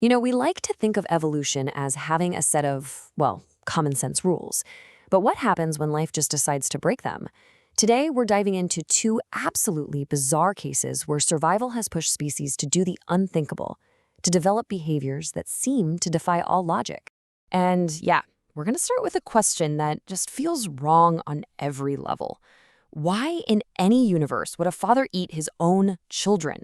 We like to think of evolution as having a set of, well, common sense rules. But what happens when life just decides to break them? Today, we're diving into two absolutely bizarre cases where survival has pushed species to do the unthinkable, to develop behaviors that seem to defy all logic. And yeah, we're going to start with a question that just feels wrong on every level. Why in any universe would a father eat his own children?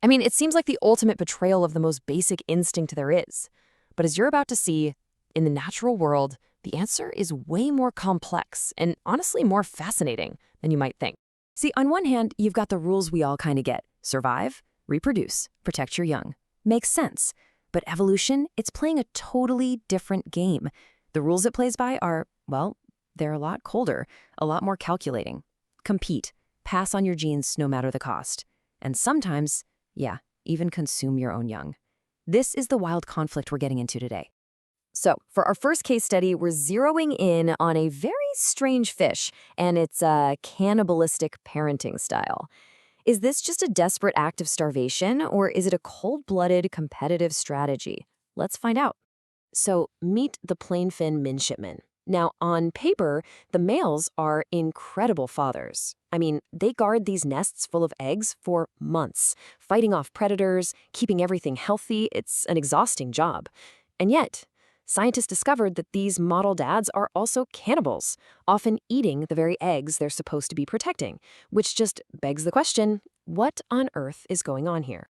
I mean, it seems like the ultimate betrayal of the most basic instinct there is. But as you're about to see, in the natural world, the answer is way more complex and honestly more fascinating than you might think. See, on one hand, you've got the rules we all kind of get. Survive, reproduce, protect your young. Makes sense. But evolution, it's playing a totally different game. The rules it plays by are, well, they're a lot colder, a lot more calculating. Compete, pass on your genes no matter the cost. And sometimes, yeah, even consume your own young. This is the wild conflict we're getting into today. So, for our first case study, we're zeroing in on a very strange fish and its cannibalistic parenting style. Is this just a desperate act of starvation, or is it a cold-blooded competitive strategy? Let's find out. So, meet the plainfin midshipman. Now, on paper, the males are incredible fathers. I mean, they guard these nests full of eggs for months, fighting off predators, keeping everything healthy. It's an exhausting job. And yet, scientists discovered that these model dads are also cannibals, often eating the very eggs they're supposed to be protecting, which just begs the question, what on earth is going on here?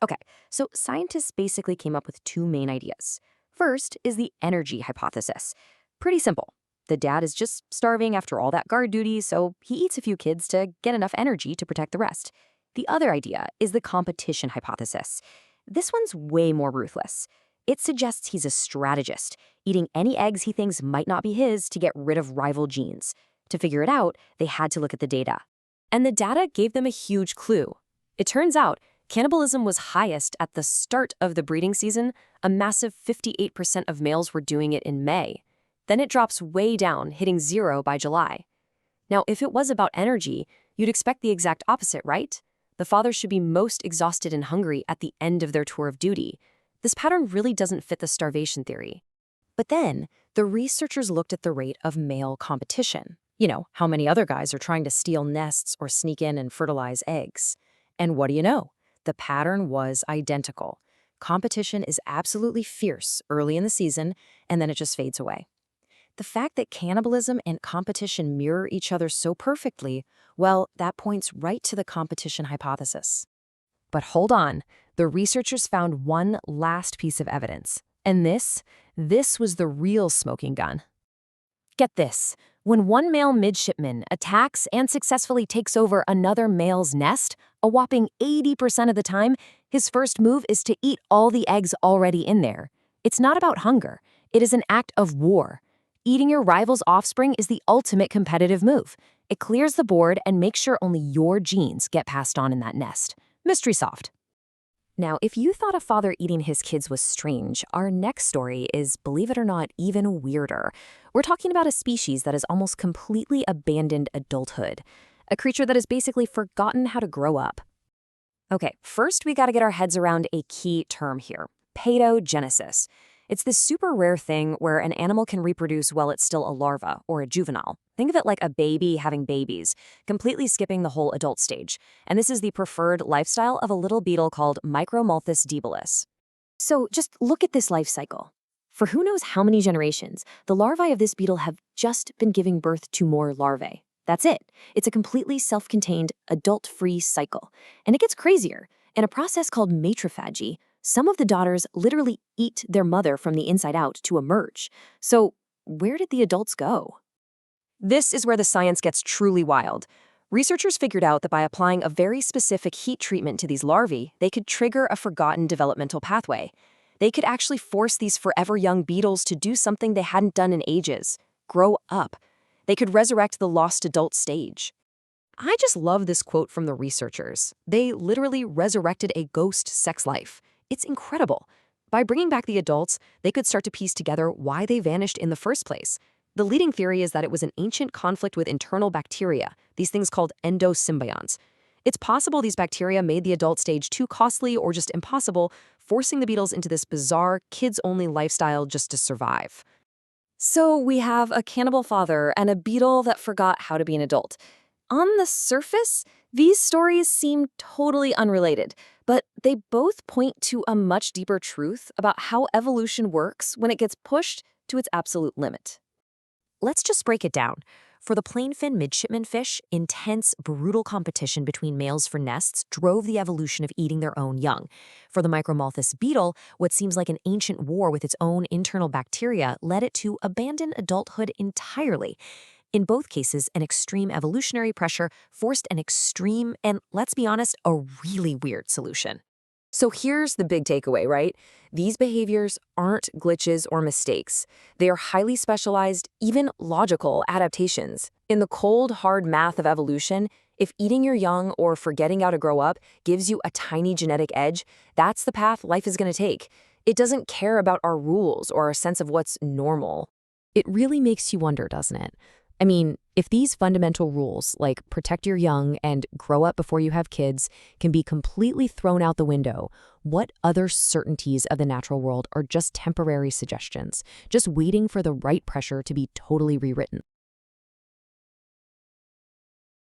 Okay, so scientists basically came up with two main ideas. First is the energy hypothesis. Pretty simple. The dad is just starving after all that guard duty, so he eats a few kids to get enough energy to protect the rest. The other idea is the competition hypothesis. This one's way more ruthless. It suggests he's a strategist, eating any eggs he thinks might not be his to get rid of rival genes. To figure it out, they had to look at the data. And the data gave them a huge clue. It turns out, cannibalism was highest at the start of the breeding season. A massive 58% of males were doing it in May. Then it drops way down, hitting 0 by July. Now, if it was about energy, you'd expect the exact opposite, right? The fathers should be most exhausted and hungry at the end of their tour of duty. This pattern really doesn't fit the starvation theory. But then, the researchers looked at the rate of male competition. How many other guys are trying to steal nests or sneak in and fertilize eggs. And what do you know? The pattern was identical. Competition is absolutely fierce early in the season, and then it just fades away. The fact that cannibalism and competition mirror each other so perfectly, well, that points right to the competition hypothesis. But hold on, the researchers found one last piece of evidence. And this was the real smoking gun. Get this, when one male midshipman attacks and successfully takes over another male's nest, a whopping 80% of the time, his first move is to eat all the eggs already in there. It's not about hunger, it is an act of war. Eating your rival's offspring is the ultimate competitive move. It clears the board and makes sure only your genes get passed on in that nest. Mystery solved. Now, if you thought a father eating his kids was strange, our next story is, believe it or not, even weirder. We're talking about a species that has almost completely abandoned adulthood, a creature that has basically forgotten how to grow up. Okay, first we gotta get our heads around a key term here, paidogenesis. It's this super rare thing where an animal can reproduce while it's still a larva or a juvenile. Think of it like a baby having babies, completely skipping the whole adult stage. And this is the preferred lifestyle of a little beetle called Micromalthus debilis. So just look at this life cycle. For who knows how many generations, the larvae of this beetle have just been giving birth to more larvae. That's it. It's a completely self-contained, adult-free cycle. And it gets crazier. In a process called matrophagy, some of the daughters literally eat their mother from the inside out to emerge. So where did the adults go? This is where the science gets truly wild. Researchers figured out that by applying a very specific heat treatment to these larvae, they could trigger a forgotten developmental pathway. They could actually force these forever young beetles to do something they hadn't done in ages: grow up. They could resurrect the lost adult stage. I just love this quote from the researchers. They literally resurrected a ghost sex life. It's incredible. By bringing back the adults, they could start to piece together why they vanished in the first place. The leading theory is that it was an ancient conflict with internal bacteria, these things called endosymbionts. It's possible these bacteria made the adult stage too costly or just impossible, forcing the beetles into this bizarre, kids-only lifestyle just to survive. So we have a cannibal father and a beetle that forgot how to be an adult. On the surface, these stories seem totally unrelated, but they both point to a much deeper truth about how evolution works when it gets pushed to its absolute limit. Let's just break it down. For the plainfin midshipman fish, intense, brutal competition between males for nests drove the evolution of eating their own young. For the Micromalthus beetle, what seems like an ancient war with its own internal bacteria led it to abandon adulthood entirely. In both cases, an extreme evolutionary pressure forced an extreme and, let's be honest, a really weird solution. So here's the big takeaway, right? These behaviors aren't glitches or mistakes. They are highly specialized, even logical adaptations. In the cold, hard math of evolution, if eating your young or forgetting how to grow up gives you a tiny genetic edge, that's the path life is going to take. It doesn't care about our rules or our sense of what's normal. It really makes you wonder, doesn't it? I mean, if these fundamental rules, like protect your young and grow up before you have kids, can be completely thrown out the window, what other certainties of the natural world are just temporary suggestions, just waiting for the right pressure to be totally rewritten?